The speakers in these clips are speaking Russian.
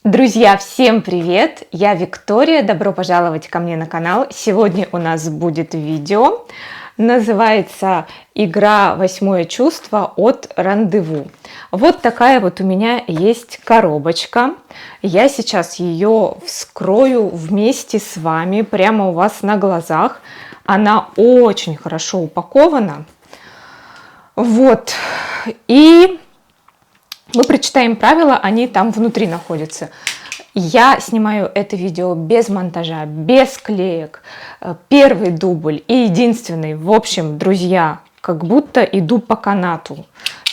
Друзья, всем привет! Я Виктория, добро пожаловать ко мне на канал. Сегодня у нас будет видео, называется «Игра «Восьмое чувство» от Рандеву». Вот такая вот у меня есть коробочка. Я сейчас ее вскрою вместе с вами, прямо у вас на глазах. Она очень хорошо упакована. Вот, и мы прочитаем правила, они там внутри находятся. Я снимаю это видео без монтажа, без клеек. Первый дубль и единственный. В общем, друзья, как будто иду по канату.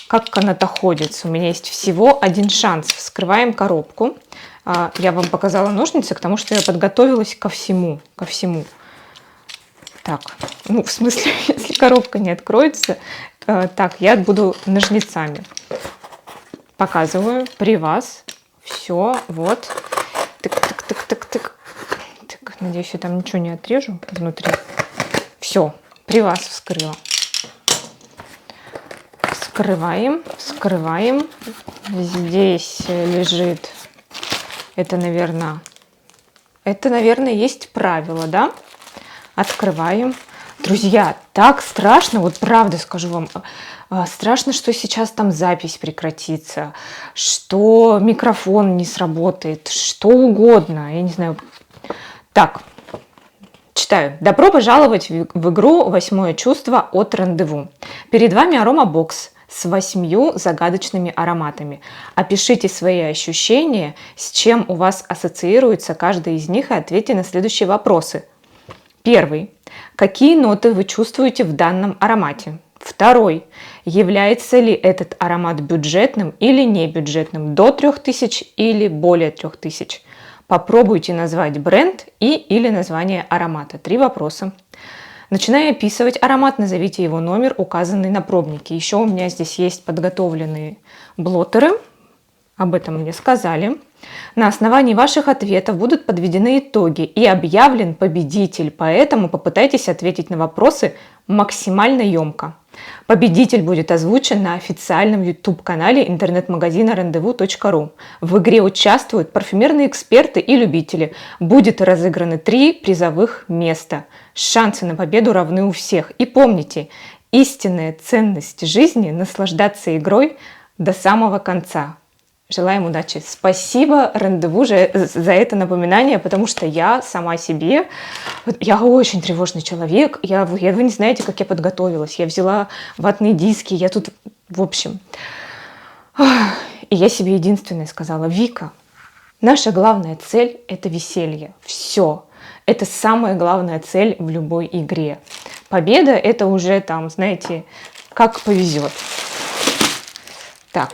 Как канатоходец. У меня есть всего один шанс. Вскрываем коробку. Я вам показала ножницы, потому что я подготовилась ко всему. Так, ну в смысле, если коробка не откроется, так, я буду ножницами. Показываю при вас. Все, вот. Тык. Надеюсь, я там ничего не отрежу внутри. Все, при вас вскрыла. Вскрываем. Здесь лежит. Это, наверное, есть правило, да? Открываем. Друзья, так страшно, вот правда скажу вам, страшно, что сейчас там запись прекратится, что микрофон не сработает, что угодно, я не знаю. Так, читаю. Добро пожаловать в игру «Восьмое чувство» от Рандеву. Перед вами аромабокс с 8 загадочными ароматами. Опишите свои ощущения, с чем у вас ассоциируется каждый из них, и ответьте на следующие вопросы. Первый. Какие ноты вы чувствуете в данном аромате? Второй. Является ли этот аромат бюджетным или не бюджетным? До 3000 или более 3000? Попробуйте назвать бренд или название аромата. 3 вопроса. Начиная описывать аромат, назовите его номер, указанный на пробнике. Еще у меня здесь есть подготовленные блоттеры. Об этом мне сказали. На основании ваших ответов будут подведены итоги и объявлен победитель, поэтому попытайтесь ответить на вопросы максимально емко. Победитель будет озвучен на официальном YouTube-канале интернет-магазина rendevu.ru. В игре участвуют парфюмерные эксперты и любители. Будет разыграны 3 призовых места. Шансы на победу равны у всех. И помните, истинная ценность жизни – наслаждаться игрой до самого конца. Желаем удачи. Спасибо Рандеву за это напоминание, потому что я сама себе, я очень тревожный человек, вы не знаете, как я подготовилась. Я взяла ватные диски, я тут, в общем. И я себе единственное сказала: Вика, наша главная цель – это веселье. Все. Это самая главная цель в любой игре. Победа – это уже там, знаете, как повезет. Так.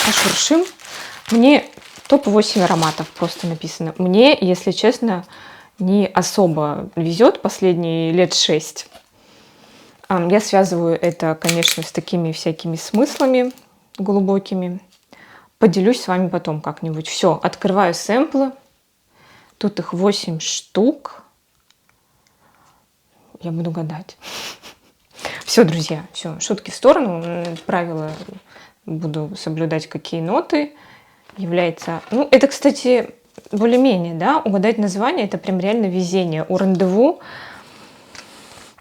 Пошуршим. Мне топ-8 ароматов просто написано. Мне, если честно, не особо везет последние лет 6. Я связываю это, конечно, с такими всякими смыслами глубокими. Поделюсь с вами потом как-нибудь. Все, открываю сэмплы. Тут их 8 штук. Я буду гадать. Все, друзья, все, шутки в сторону. Правила буду соблюдать, какие ноты является. Ну, это, кстати, более-менее, да, угадать название, это прям реально везение. У Рандеву,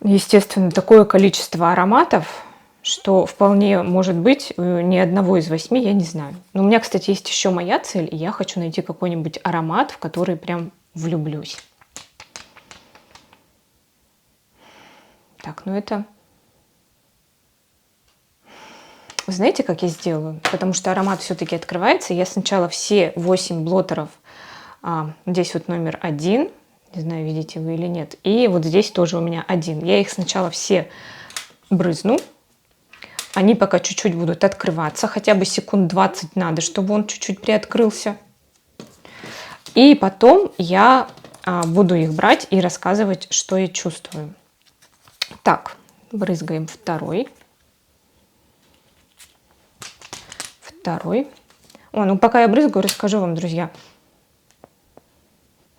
естественно, такое количество ароматов, что вполне может быть ни одного из 8, я не знаю. Но у меня, кстати, есть еще моя цель, и я хочу найти какой-нибудь аромат, в который прям влюблюсь. Так, ну это... Вы знаете, как я сделаю? Потому что аромат все-таки открывается. Я сначала все 8 блоттеров, здесь вот номер 1, не знаю, видите вы или нет, и вот здесь тоже у меня 1. Я их сначала все брызну. Они пока чуть-чуть будут открываться, хотя бы секунд 20 надо, чтобы он чуть-чуть приоткрылся. И потом я буду их брать и рассказывать, что я чувствую. Так, брызгаем второй. Ну пока я брызгаю, расскажу вам, друзья.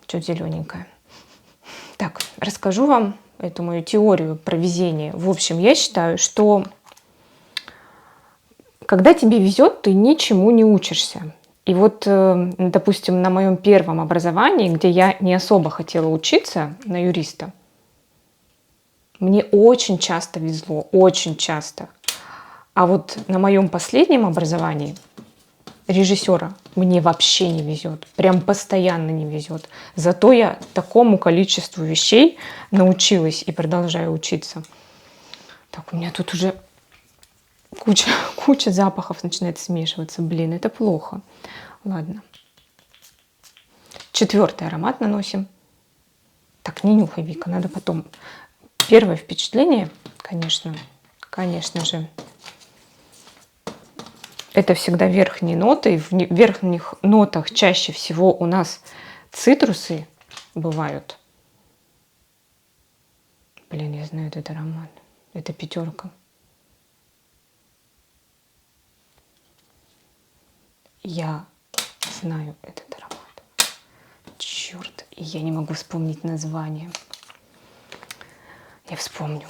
Что-то зелененькое. Так, расскажу вам эту мою теорию про везение. В общем, я считаю, что когда тебе везет, ты ничему не учишься. И вот, допустим, на моем первом образовании, где я не особо хотела учиться на юриста, мне очень часто везло, очень часто. А вот на моем последнем образовании режиссера мне вообще не везет, прям постоянно не везет. Зато я такому количеству вещей научилась и продолжаю учиться. Так, у меня тут уже куча запахов начинает смешиваться. Блин, это плохо. Ладно. 4-й аромат наносим. Так, не нюхай, Вика, надо потом. Первое впечатление, конечно же, это всегда верхние ноты. В верхних нотах чаще всего у нас цитрусы бывают. Блин, я знаю этот аромат. Это 5. Я знаю этот аромат. Черт, и я не могу вспомнить название. Я вспомню.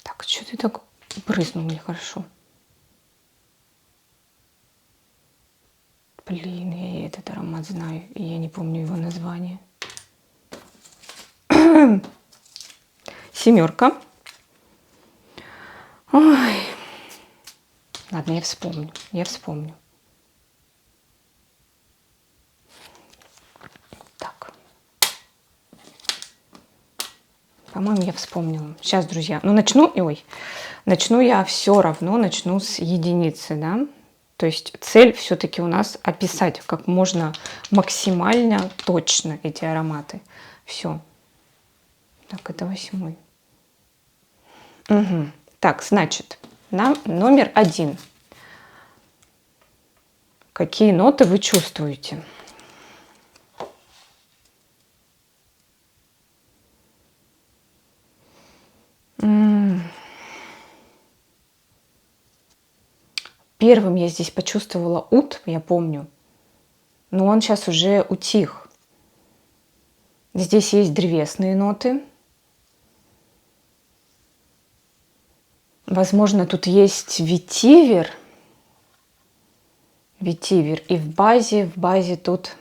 Так, что ты так брызнул нехорошо? Блин, я этот аромат знаю, и я не помню его название. 7. Ой. Ладно, я вспомню. Так. По-моему, я вспомнила. Сейчас, друзья. Ну, начну я все равно начну с единицы, да? То есть цель все-таки у нас описать как можно максимально точно эти ароматы. Все. Так, это 8. Угу. Так, значит, номер 1. Какие ноты вы чувствуете? Первым я здесь почувствовала ут, я помню, но он сейчас уже утих. Здесь есть древесные ноты. Возможно, тут есть ветивер. И в базе тут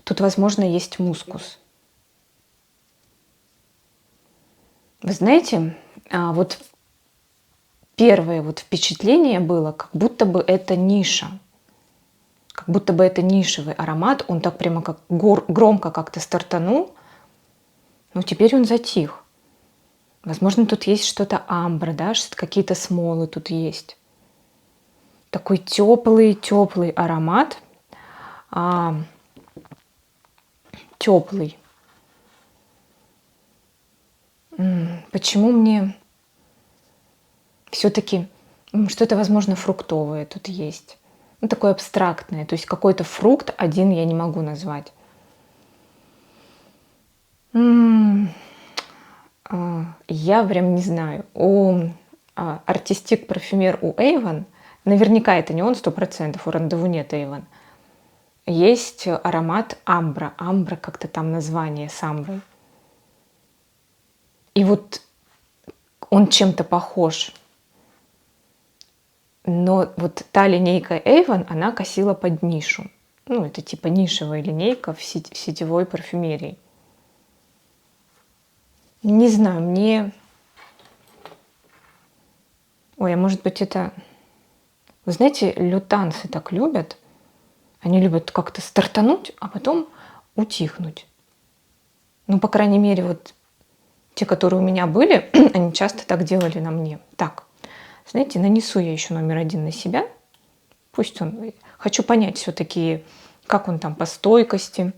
тут, возможно, есть мускус. Вы знаете, вот первое вот впечатление было, как будто бы это ниша. Как будто бы это нишевый аромат. Он так прямо как громко как-то стартанул, но теперь он затих. Возможно, тут есть что-то амбра, да, какие-то смолы тут есть. Такой теплый аромат. Теплый. Почему мне все-таки что-то, возможно, фруктовое тут есть? Ну, такое абстрактное. То есть какой-то фрукт один я не могу назвать. Я прям не знаю. У артистик парфюмер у Avon, наверняка это не он 100%, у Рандеву нет Avon, есть аромат амбра. Амбра как-то там название с амброй. И вот он чем-то похож. Но вот та линейка Avon, она косила под нишу. Ну, это типа нишевая линейка в сетевой парфюмерии. Не знаю, мне... Ой, а может быть это... Вы знаете, лютанцы так любят. Они любят как-то стартануть, а потом утихнуть. Ну, по крайней мере, вот те, которые у меня были, они часто так делали на мне. Так, знаете, нанесу я еще номер 1 на себя. Пусть он... Хочу понять все-таки, как он там по стойкости.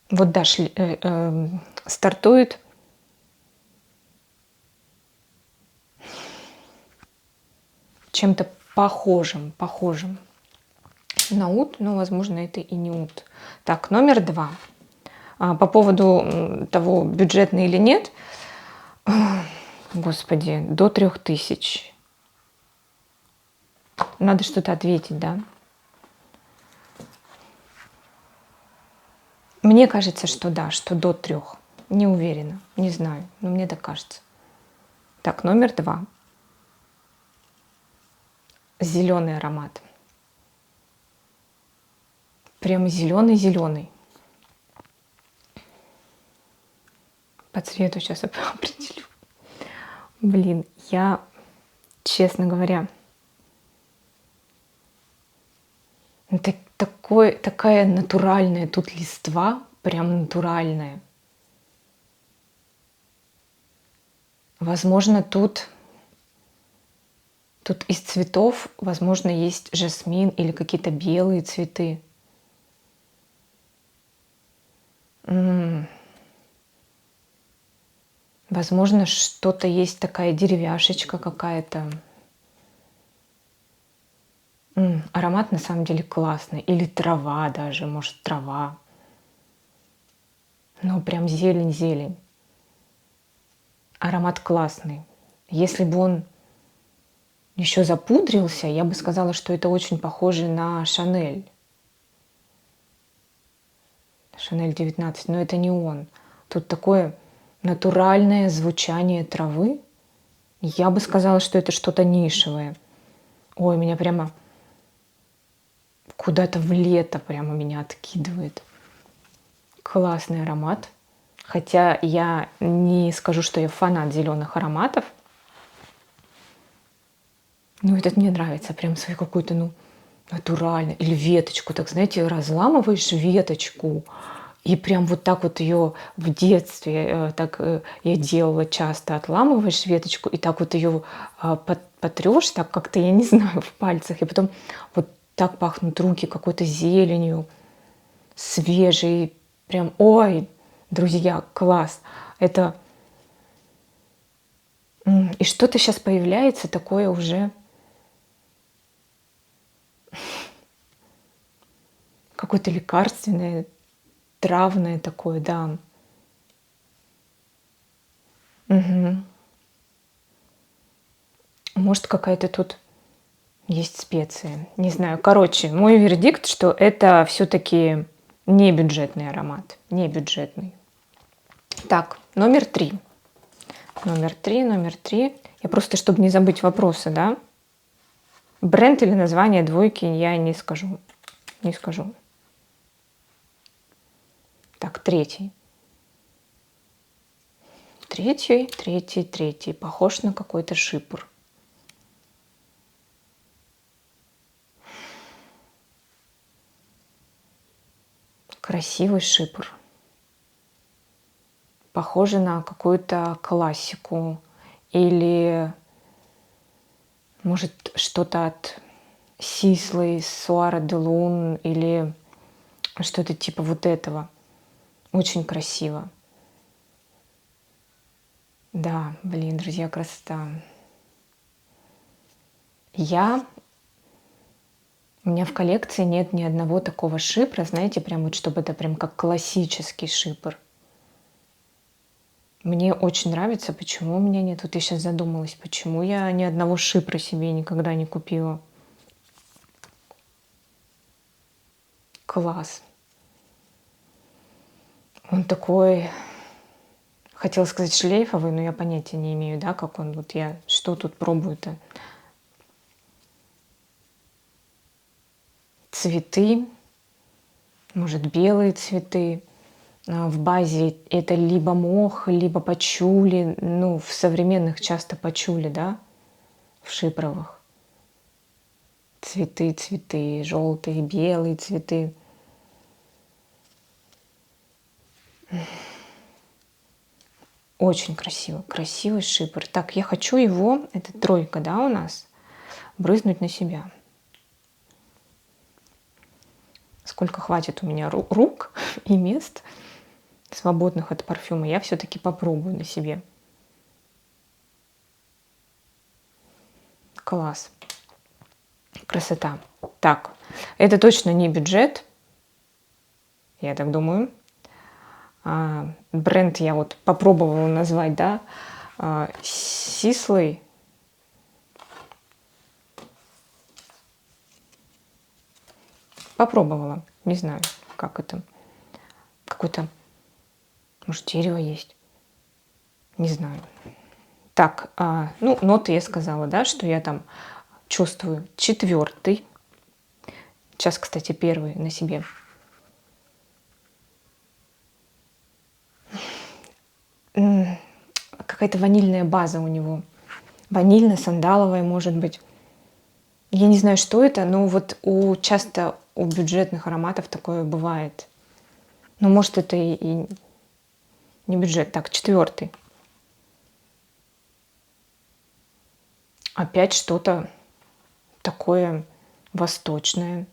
Вот да, стартует чем-то похожим на ут, но, возможно, это и не ут. Так, номер 2. По поводу того, бюджетный или нет, господи, до 3000. Надо что-то ответить, да? Мне кажется, что да, что до 3. Не уверена, не знаю, но мне так кажется. Так, номер 2. Зеленый аромат. Прям зеленый-зеленый. По цвету сейчас определю. Блин, я, честно говоря, такая натуральная тут листва, прям натуральная. Возможно, тут из цветов, возможно, есть жасмин или какие-то белые цветы. Возможно, что-то есть такая деревяшечка какая-то. Аромат на самом деле классный. Или трава даже, может, трава. Но прям зелень-зелень. Аромат классный. Если бы он еще запудрился, я бы сказала, что это очень похоже на Шанель. Шанель 19, но это не он. Тут такое натуральное звучание травы. Я бы сказала, что это что-то нишевое. Ой, меня прямо куда-то в лето прямо меня откидывает. Классный аромат. Хотя я не скажу, что я фанат зеленых ароматов. Но этот мне нравится. Прям свой какой-то, натуральный. Или веточку. Так, знаете, разламываешь веточку. И прям вот так вот ее в детстве, я делала часто, отламываешь веточку и так вот ее потрешь, так как-то, я не знаю, в пальцах. И потом вот так пахнут руки какой-то зеленью, свежей. Прям, ой, друзья, класс. Это... И что-то сейчас появляется такое уже... Какое-то лекарственное, травное такое, да. Угу. Может, какая-то тут есть специя. Не знаю. Короче, мой вердикт, что это все-таки не бюджетный аромат. Не бюджетный. Так, номер 3. Номер три. Я просто, чтобы не забыть вопросы, да? Бренд или название двойки я не скажу. Не скажу. Так, третий. Третий. Похож на какой-то шипр. Красивый шипр. Похоже на какую-то классику. Или, может, что-то от Сислы, Суара де Лун. Или что-то типа вот этого. Очень красиво. Да, блин, друзья, красота. У меня в коллекции нет ни одного такого шипра, знаете, прям вот, чтобы это прям как классический шипр. Мне очень нравится, почему у меня нет. Вот я сейчас задумалась, почему я ни одного шипра себе никогда не купила. Класс. Он такой, хотела сказать шлейфовый, но я понятия не имею, да, как он. Вот я что тут пробую-то? Цветы, может, белые цветы. В базе это либо мох, либо пачули. Ну, в современных часто пачули, да, в шипровых. Цветы, желтые, белые цветы. Очень красиво, красивый шипр. Так, я хочу его, это 3, да, у нас, брызнуть на себя. Сколько хватит у меня рук и мест свободных от парфюма, я все-таки попробую на себе. Класс. Красота. Так, это точно не бюджет, я так думаю. Бренд я вот попробовала назвать, да, Сислой. Попробовала, не знаю, как это. Какое-то, может, дерево есть. Не знаю. Так, ну, ноты я сказала, да, что я там чувствую. 4. Сейчас, кстати, 1 на себе. Какая-то ванильная база у него. Ванильно-сандаловая, может быть. Я не знаю, что это, но вот часто у бюджетных ароматов такое бывает. Но может, это и не бюджет. Так, 4. Опять что-то такое восточное.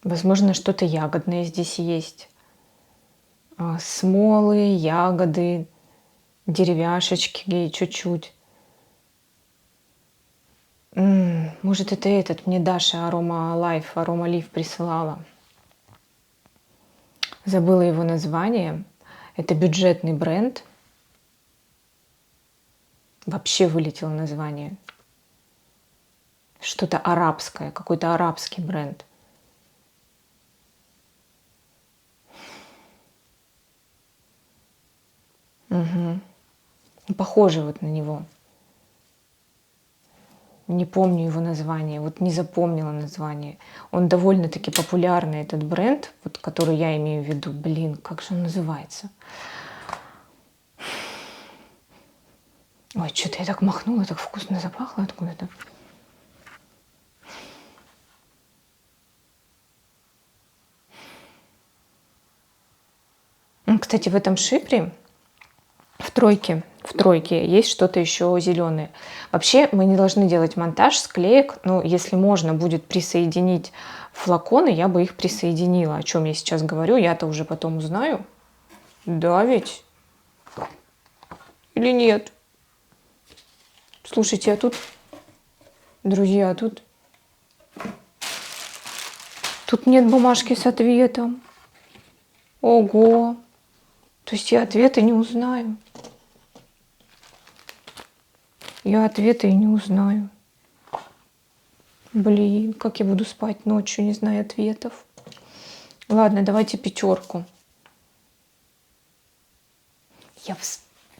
Возможно, что-то ягодное здесь есть. Смолы, ягоды, деревяшечки чуть-чуть. Может, это мне Даша Арома Лив присылала. Забыла его название. Это бюджетный бренд. Вообще вылетело название. Что-то арабское, какой-то арабский бренд. Угу. Похоже вот на него. Не помню его название, вот не запомнила название. Он довольно-таки популярный, этот бренд, вот, который я имею в виду. Блин, как же он называется? Ой, что-то я так махнула, так вкусно запахло откуда-то. Кстати, в этом шипре, в тройке есть что-то еще зеленое. Вообще мы не должны делать монтаж склеек, но если можно будет присоединить флаконы, я бы их присоединила. О чем я сейчас говорю, я-то уже потом узнаю. Да ведь? Или нет? Слушайте, а тут, друзья, тут нет бумажки с ответом. Ого! То есть я ответы не узнаю. Я ответы и не узнаю. Блин, как я буду спать ночью, не зная ответов. Ладно, давайте 5.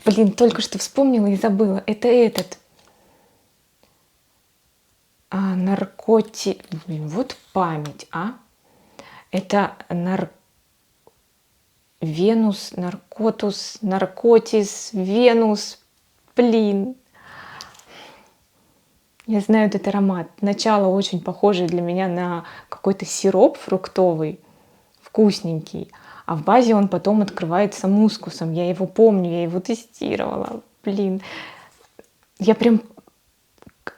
Блин, только что вспомнила и забыла. Это этот. Наркотик. Блин, вот память, Это Венус, Наркотус, Наркотис, Венус. Блин. Я знаю этот аромат. Начало очень похоже для меня на какой-то сироп фруктовый, вкусненький. А в базе он потом открывается мускусом. Я его помню, я его тестировала. Блин. Я прям...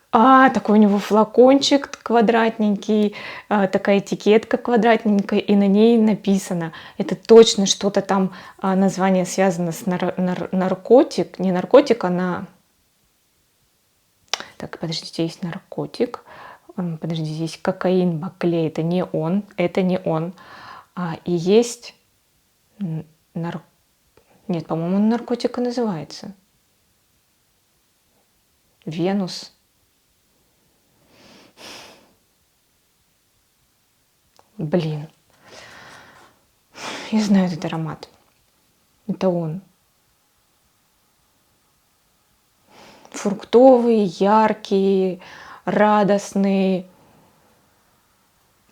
такой у него флакончик квадратненький, такая этикетка квадратненькая, и на ней написано. Это точно что-то там, название связано с наркотик. Не наркотик, а Так, подождите, есть наркотик. Подождите, здесь кокаин, баклей. Это не он. И есть... Нет, по-моему, он наркотик и называется. Венус. Блин. Я знаю этот аромат. Это он. Фруктовый, яркий, радостный.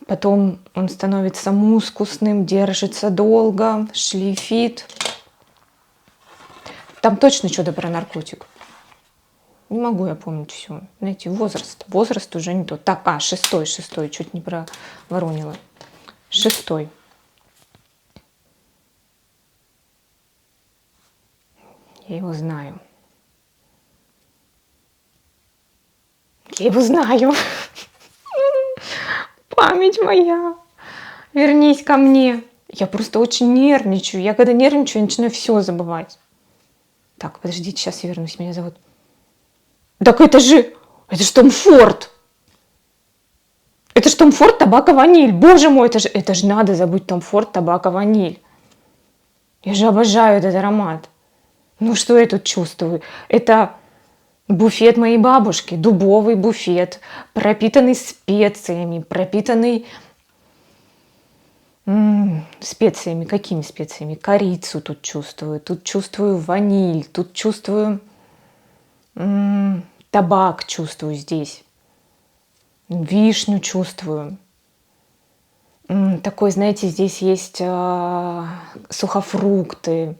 Потом он становится мускусным, держится долго, шлейфит. Там точно что-то про наркотик. Не могу я помнить все. Знаете, возраст уже не тот. Так, 6, чуть не проворонила. 6. Я его знаю. Память моя. Вернись ко мне. Я просто очень нервничаю. Я когда нервничаю, я начинаю все забывать. Так, подождите, сейчас я вернусь. Меня зовут... Так это же Том Форд. Это же Том Форд, табак и ваниль. Боже мой, это же надо забыть Том Форд, табак и ваниль. Я же обожаю этот аромат. Ну, что я тут чувствую? Это буфет моей бабушки, дубовый буфет, пропитанный специями, пропитанный специями. Какими специями? Корицу тут чувствую ваниль, тут чувствую табак, чувствую здесь, вишню чувствую. Такой, знаете, здесь есть сухофрукты.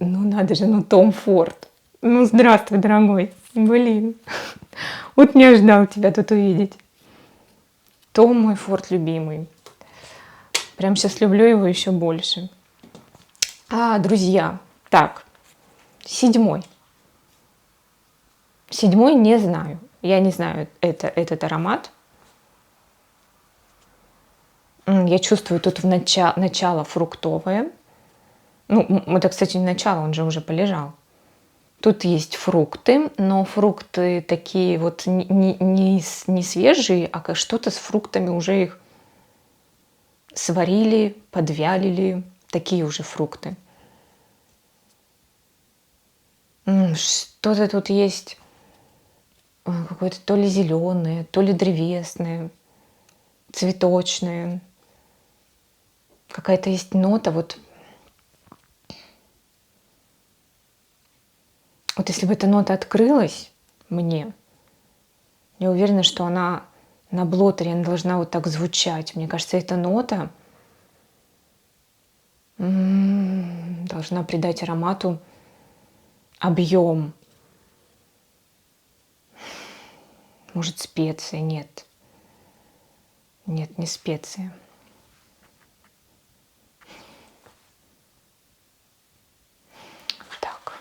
Ну надо же, ну Том Форд. Ну здравствуй, дорогой. Блин, вот не ожидал тебя тут увидеть. Том мой Форд любимый. Прям сейчас люблю его еще больше. Друзья, так, 7. 7 не знаю. Я не знаю этот аромат. Я чувствую тут начало фруктовое. Ну, это, кстати, не начало, он же уже полежал. Тут есть фрукты, но фрукты такие вот не свежие, а как что-то с фруктами уже их сварили, подвялили. Такие уже фрукты. Что-то тут есть какое-то то ли зеленое, то ли древесное, цветочное. Какая-то есть нота вот. Вот если бы эта нота открылась мне, я уверена, что она на блотере она должна вот так звучать. Мне кажется, эта нота должна придать аромату объем. Может, специи? Нет. Нет, не специи. Так.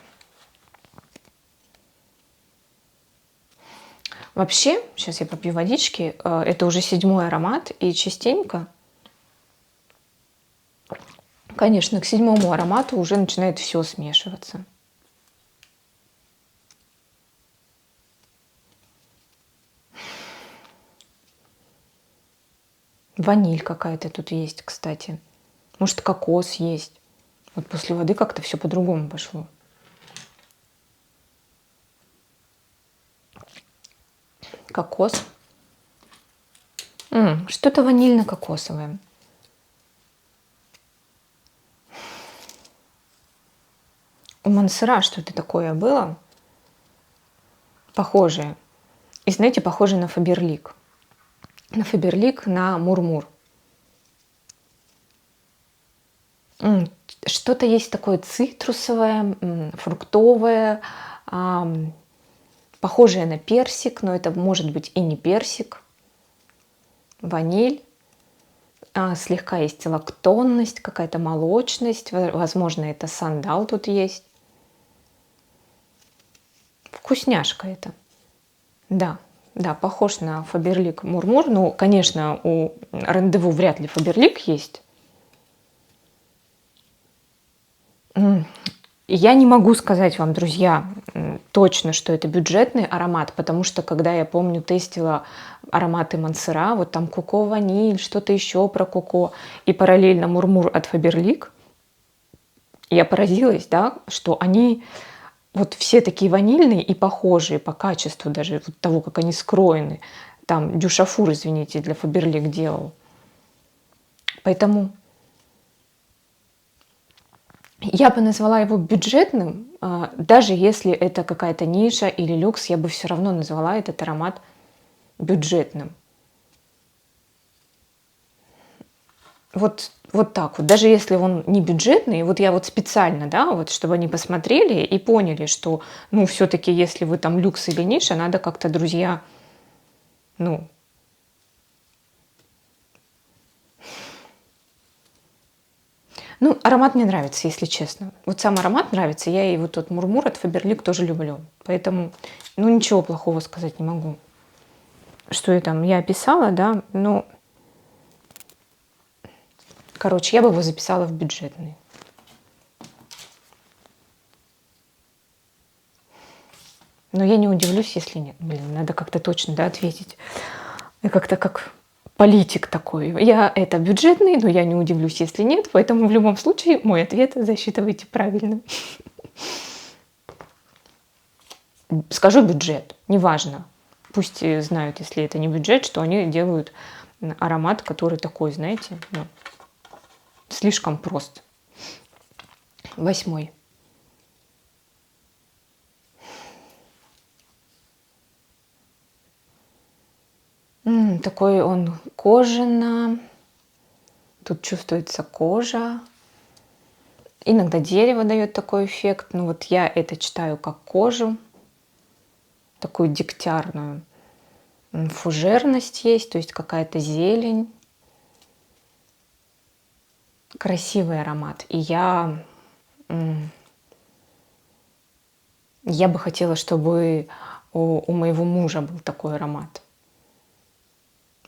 Вообще, сейчас я попью водички. Это уже 7 аромат, и частенько, конечно, к 7 аромату уже начинает все смешиваться. Ваниль какая-то тут есть, кстати. Может, кокос есть. Вот после воды как-то все по-другому пошло. Кокос. Что-то ванильно-кокосовое. У Монсера что-то такое было. Похожее. И знаете, похожее на Фаберлик. На Фаберлик, на Мурмур. Что-то есть такое цитрусовое, фруктовое, похожее на персик, но это может быть и не персик. Ваниль. Слегка есть лактонность, какая-то молочность. Возможно, это сандал тут есть. Вкусняшка это. Да, да, похож на Фаберлик Мурмур. Ну, конечно, у Рандеву вряд ли Фаберлик есть. Я не могу сказать вам, друзья, точно, что это бюджетный аромат, потому что, когда я помню, тестила ароматы Монсера, вот там коко ваниль, что-то еще про коко, и параллельно Мурмур от Фаберлик, я поразилась, да, что они вот все такие ванильные и похожие по качеству даже вот того, как они скроены. Там Дюшафур, извините, для Фаберлик делал. Поэтому я бы назвала его бюджетным, даже если это какая-то ниша или люкс, я бы все равно назвала этот аромат бюджетным. Вот так вот. Даже если он не бюджетный, вот я вот специально, да, вот чтобы они посмотрели и поняли, что, ну, все-таки, если вы там люкс или ниша, надо как-то, друзья, ну, аромат мне нравится, если честно. Вот сам аромат нравится, я и вот тот Мурмур от Фаберлик тоже люблю. Поэтому, ничего плохого сказать не могу. Что я описала, да, короче, я бы его записала в бюджетный. Но я не удивлюсь, если нет. Блин, надо как-то точно, да, ответить. Я как-то как политик такой. Я это бюджетный, но я не удивлюсь, если нет. Поэтому в любом случае мой ответ засчитывайте правильно. Скажу бюджет, неважно. Пусть знают, если это не бюджет, что они делают аромат, который такой, знаете, ну, слишком прост. 8. Такой он кожано. Тут чувствуется кожа. Иногда дерево дает такой эффект. Но вот я это читаю как кожу. Такую дегтярную. Фужерность есть, то есть какая-то зелень. Красивый аромат. И я бы хотела, чтобы у моего мужа был такой аромат.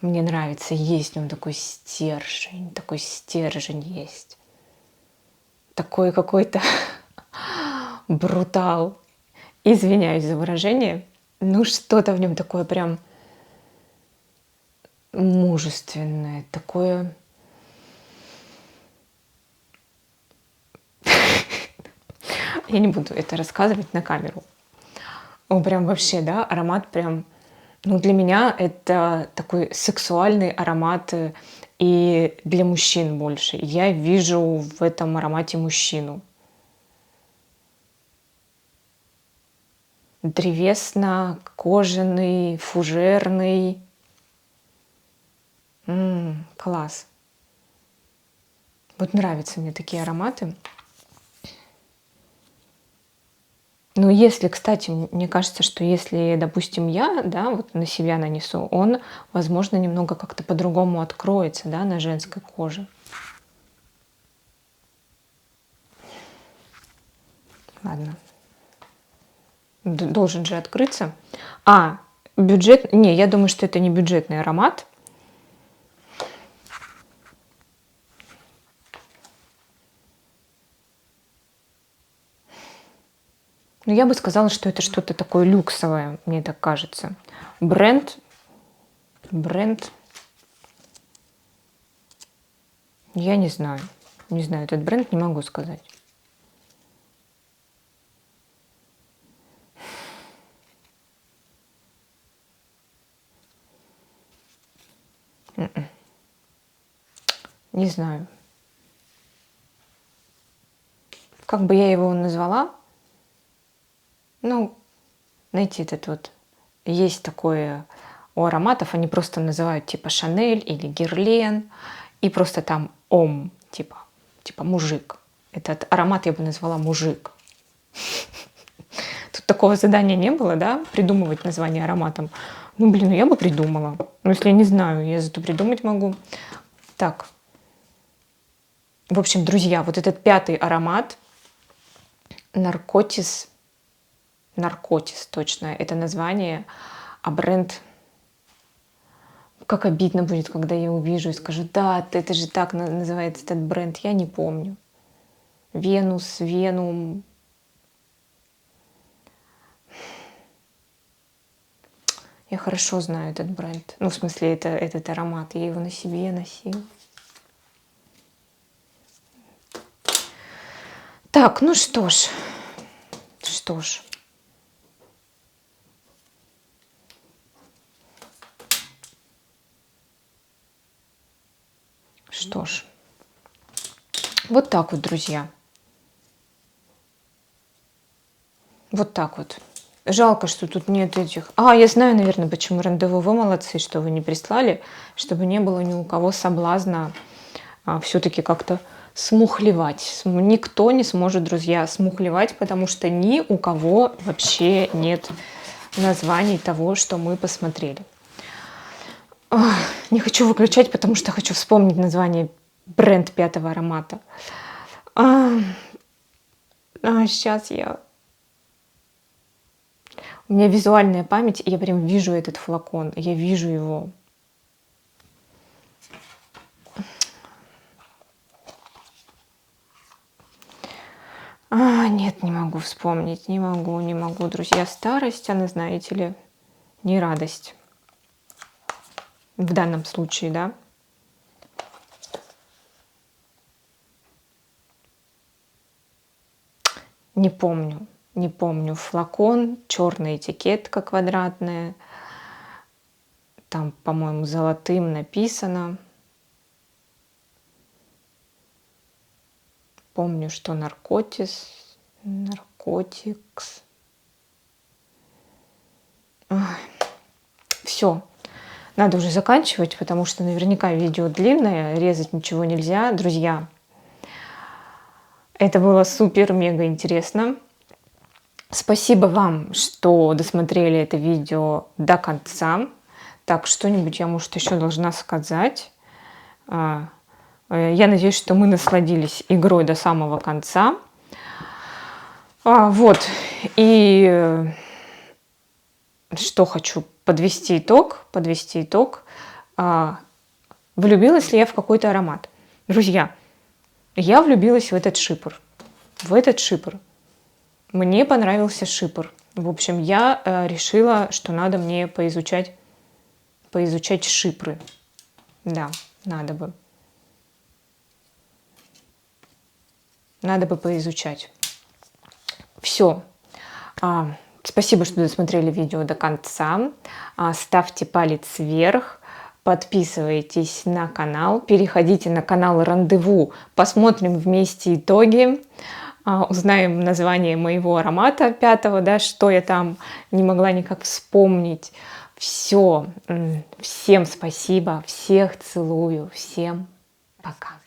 Мне нравится, есть в нем такой стержень есть. Такой какой-то брутал. Извиняюсь за выражение. Ну, что-то в нем такое прям мужественное, такое... Я не буду это рассказывать на камеру. Он прям вообще, да, аромат прям... Ну, для меня это такой сексуальный аромат и для мужчин больше. Я вижу в этом аромате мужчину. Древесно-кожаный, фужерный. Класс. Вот нравятся мне такие ароматы. Ну, если, кстати, мне кажется, что если, допустим, я, да, вот на себя нанесу, он, возможно, немного как-то по-другому откроется, да, на женской коже. Ладно. Должен же открыться. Бюджет... Не, я думаю, что это не бюджетный аромат. Но я бы сказала, что это что-то такое люксовое, мне так кажется. Бренд. Я не знаю. Не знаю, этот бренд не могу сказать. Не знаю. Как бы я его назвала? Ну, знаете, этот вот... Есть такое у ароматов, они просто называют типа Шанель или Герлен, и просто там ом, типа мужик. Этот аромат я бы назвала мужик. Тут такого задания не было, да, придумывать название ароматом. Ну, блин, я бы придумала. Но если я не знаю, я зато придумать могу. Так. В общем, друзья, вот этот 5-й аромат, Наркотис, точно, это название, а бренд... Как обидно будет, когда я увижу и скажу, да, это же так называется этот бренд, я не помню. Венус, Венум. Я хорошо знаю этот бренд. Ну, в смысле, этот аромат. Я его на себе носила. Так, ну что ж. Что ж. Вот так вот, друзья. Вот так вот. Жалко, что тут нет этих... я знаю, наверное, почему рандеву. Вы молодцы, что вы не прислали, чтобы не было ни у кого соблазна все-таки как-то смухлевать. Никто не сможет, друзья, смухлевать, потому что ни у кого вообще нет названий того, что мы посмотрели. Не хочу выключать, потому что хочу вспомнить название бренд 5-го аромата. Сейчас я... У меня визуальная память, и я прям вижу этот флакон, я вижу его. Нет, не могу вспомнить, не могу, друзья. Старость, она, знаете ли, не радость. в данном случае, да. Не помню, не помню. Флакон, черная этикетка квадратная. Там, по-моему, золотым написано. Помню, что наркотикс. Все, надо уже заканчивать, потому что наверняка видео длинное, резать ничего нельзя. Друзья, это было супер-мега интересно. Спасибо вам, что досмотрели это видео до конца. Так, что-нибудь я, может, еще должна сказать. Я надеюсь, что мы насладились игрой до самого конца. Вот. И что хочу подвести итог. Влюбилась ли я в какой-то аромат? Друзья, я влюбилась в этот шипр. Мне понравился шипр. В общем, я решила, что надо мне поизучать шипры. Да, надо бы. Надо бы поизучать. Все. Спасибо, что досмотрели видео до конца. Ставьте палец вверх. Подписывайтесь на канал. Переходите на канал Рандеву. Посмотрим вместе итоги. Узнаем название моего аромата 5-го, да, что я там не могла никак вспомнить. Все. Всем спасибо. Всех целую. Всем пока.